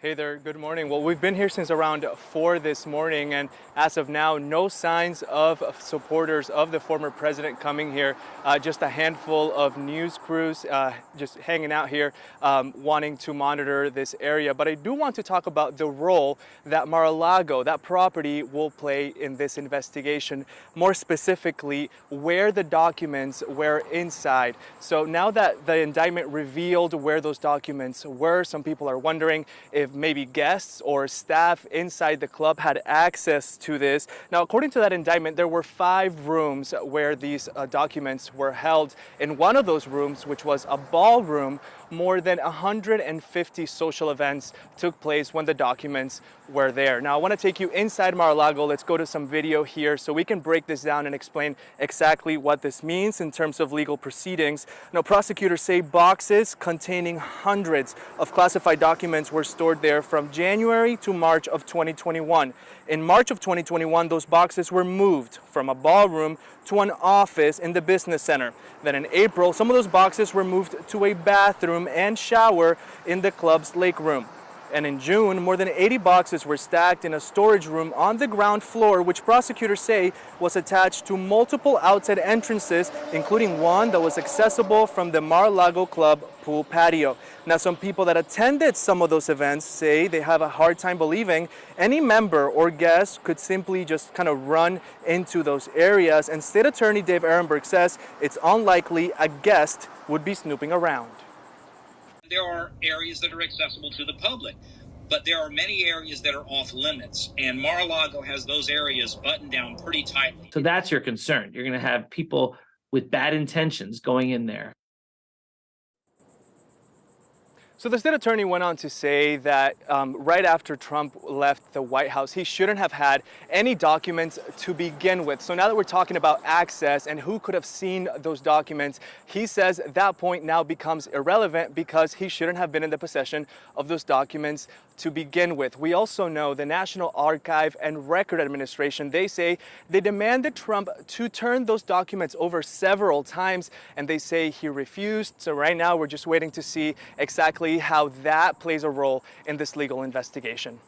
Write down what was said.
Hey there, good morning. Well, we've been here since around 4 this morning, and as of now, no signs of supporters of the former president coming here. Just a handful of news crews just hanging out here, wanting to monitor this area. But I do want to talk about the role that Mar-a-Lago, that property, will play in this investigation. More specifically, where the documents were inside. So now that the indictment revealed where those documents were, some people are wondering if maybe guests or staff inside the club had access to this. Now, according to that indictment, there were 5 rooms where these documents were held. In one of those rooms, which was a ballroom, more than 150 social events took place when the documents were there. Now, I want to take you inside Mar-a-Lago. Let's go to some video here so we can break this down and explain exactly what this means in terms of legal proceedings. Now, prosecutors say boxes containing hundreds of classified documents were stored there from January to March of 2021. In March of 2021, those boxes were moved from a ballroom to an office in the business center. Then in April, some of those boxes were moved to a bathroom and shower in the club's lake room. And in June, more than 80 boxes were stacked in a storage room on the ground floor, which prosecutors say was attached to multiple outside entrances, including one that was accessible from the Mar-a-Lago club pool patio. Now, some people that attended some of those events say they have a hard time believing any member or guest could simply just kind of run into those areas. And State Attorney Dave Ehrenberg says it's unlikely a guest would be snooping around. There are areas that are accessible to the public, but there are many areas that are off limits, and Mar-a-Lago has those areas buttoned down pretty tightly. So that's your concern. You're going to have people with bad intentions going in there. So the state attorney went on to say that right after Trump left the White House, he shouldn't have had any documents to begin with. So now that we're talking about access and who could have seen those documents, he says that point now becomes irrelevant because he shouldn't have been in the possession of those documents to begin with. We also know the National Archive and Record Administration, they say they demanded Trump to turn those documents over several times, and they say he refused. So right now we're just waiting to see exactly how that plays a role in this legal investigation.